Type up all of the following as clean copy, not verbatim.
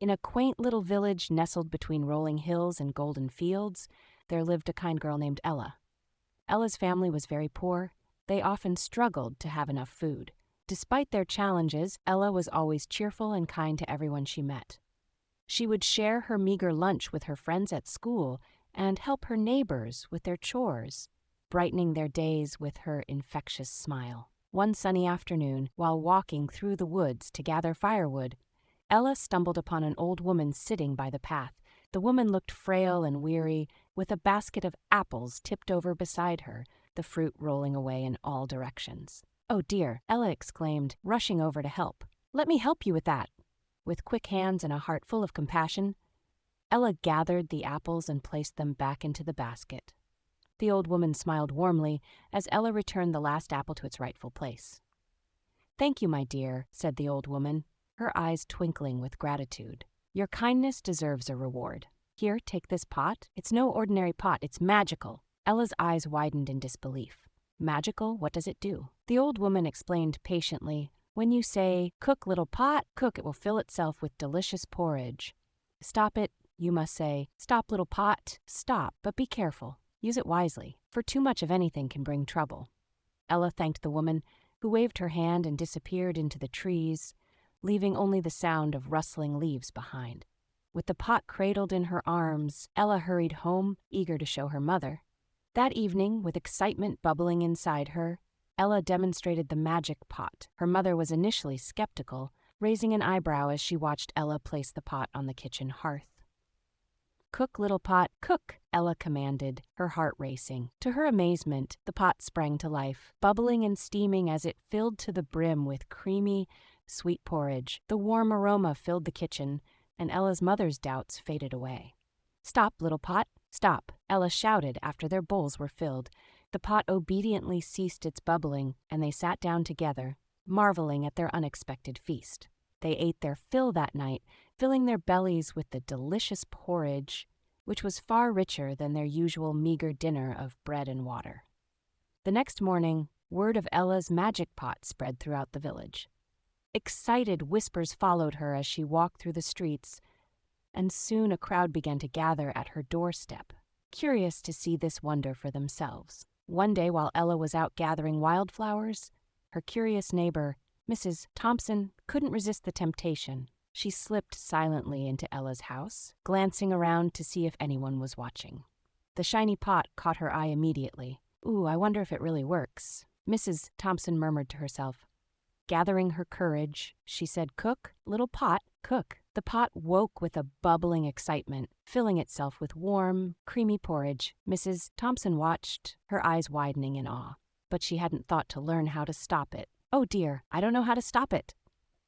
In a quaint little village nestled between rolling hills and golden fields, there lived a kind girl named Ella. Ella's family was very poor. They often struggled to have enough food. Despite their challenges, Ella was always cheerful and kind to everyone she met. She would share her meager lunch with her friends at school and help her neighbors with their chores, brightening their days with her infectious smile. One sunny afternoon, while walking through the woods to gather firewood, Ella stumbled upon an old woman sitting by the path. The woman looked frail and weary, with a basket of apples tipped over beside her, the fruit rolling away in all directions. "Oh dear," Ella exclaimed, rushing over to help. "Let me help you with that." With quick hands and a heart full of compassion, Ella gathered the apples and placed them back into the basket. The old woman smiled warmly as Ella returned the last apple to its rightful place. "Thank you, my dear," said the old woman, her eyes twinkling with gratitude. "Your kindness deserves a reward. Here, take this pot. It's no ordinary pot, it's magical." Ella's eyes widened in disbelief. "Magical? What does it do?" The old woman explained patiently, "When you say, 'Cook, little pot, cook,' it will fill itself with delicious porridge. Stop it, you must say, 'Stop, little pot, stop, but be careful. Use it wisely, for too much of anything can bring trouble.'" Ella thanked the woman, who waved her hand and disappeared into the trees, leaving only the sound of rustling leaves behind. With the pot cradled in her arms, Ella hurried home, eager to show her mother. That evening, with excitement bubbling inside her, Ella demonstrated the magic pot. Her mother was initially skeptical, raising an eyebrow as she watched Ella place the pot on the kitchen hearth. "Cook, little pot, cook," Ella commanded, her heart racing. To her amazement, the pot sprang to life, bubbling and steaming as it filled to the brim with creamy, sweet porridge. The warm aroma filled the kitchen, and Ella's mother's doubts faded away. "Stop, little pot, stop," Ella shouted after their bowls were filled. The pot obediently ceased its bubbling, and they sat down together, marveling at their unexpected feast. They ate their fill that night, filling their bellies with the delicious porridge, which was far richer than their usual meager dinner of bread and water. The next morning, word of Ella's magic pot spread throughout the village. Excited whispers followed her as she walked through the streets, and soon a crowd began to gather at her doorstep, curious to see this wonder for themselves. One day, while Ella was out gathering wildflowers, her curious neighbor, Mrs. Thompson, couldn't resist the temptation. She slipped silently into Ella's house, glancing around to see if anyone was watching. The shiny pot caught her eye immediately. "Ooh, I wonder if it really works," Mrs. Thompson murmured to herself. Gathering her courage, she said, "Cook, little pot, cook." The pot woke with a bubbling excitement, filling itself with warm, creamy porridge. Mrs. Thompson watched, her eyes widening in awe. But she hadn't thought to learn how to stop it. "Oh dear, I don't know how to stop it,"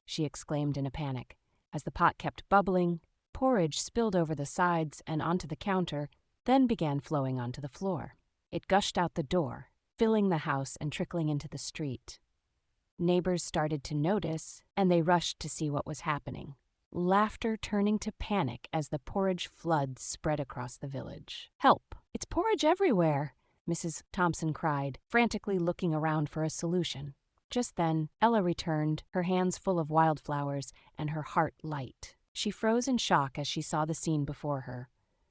she exclaimed in a panic. As the pot kept bubbling, porridge spilled over the sides and onto the counter, then began flowing onto the floor. It gushed out the door, filling the house and trickling into the street. Neighbors started to notice, and they rushed to see what was happening, laughter turning to panic as the porridge flood spread across the village. "Help! It's porridge everywhere!" Mrs. Thompson cried, frantically looking around for a solution. Just then, Ella returned, her hands full of wildflowers and her heart light. She froze in shock as she saw the scene before her.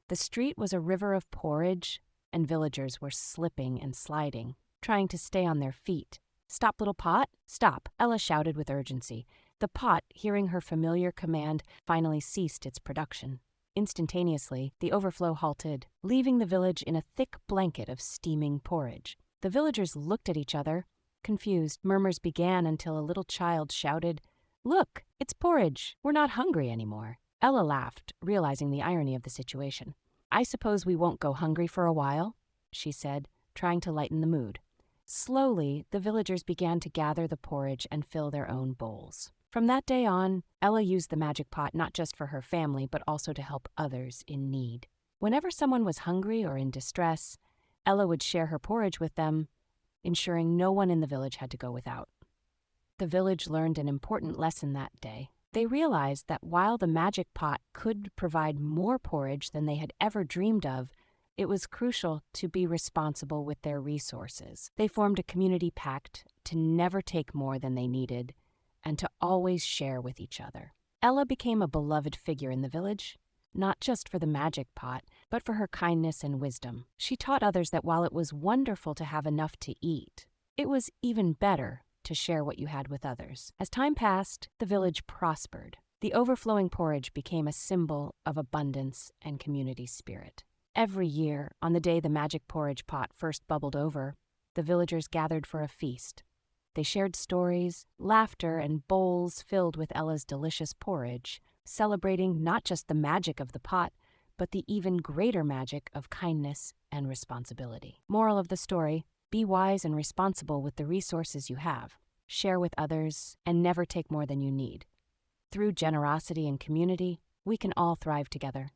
The street was a river of porridge, and villagers were slipping and sliding, trying to stay on their feet. "Stop, little pot, stop," Ella shouted with urgency. The pot, hearing her familiar command, finally ceased its production. Instantaneously, the overflow halted, leaving the village in a thick blanket of steaming porridge. The villagers looked at each other. Confused, murmurs began until a little child shouted, "Look, it's porridge. We're not hungry anymore." Ella laughed, realizing the irony of the situation. "I suppose we won't go hungry for a while," she said, trying to lighten the mood. Slowly, the villagers began to gather the porridge and fill their own bowls. From that day on, Ella used the magic pot not just for her family, but also to help others in need. Whenever someone was hungry or in distress, Ella would share her porridge with them, ensuring no one in the village had to go without. The village learned an important lesson that day. They realized that while the magic pot could provide more porridge than they had ever dreamed of, it was crucial to be responsible with their resources. They formed a community pact to never take more than they needed and to always share with each other. Ella became a beloved figure in the village, not just for the magic pot, but for her kindness and wisdom. She taught others that while it was wonderful to have enough to eat, it was even better to share what you had with others. As time passed, the village prospered. The overflowing porridge became a symbol of abundance and community spirit. Every year, on the day the magic porridge pot first bubbled over, the villagers gathered for a feast. They shared stories, laughter, and bowls filled with Ella's delicious porridge, celebrating not just the magic of the pot, but the even greater magic of kindness and responsibility. Moral of the story: be wise and responsible with the resources you have. Share with others, and never take more than you need. Through generosity and community, we can all thrive together.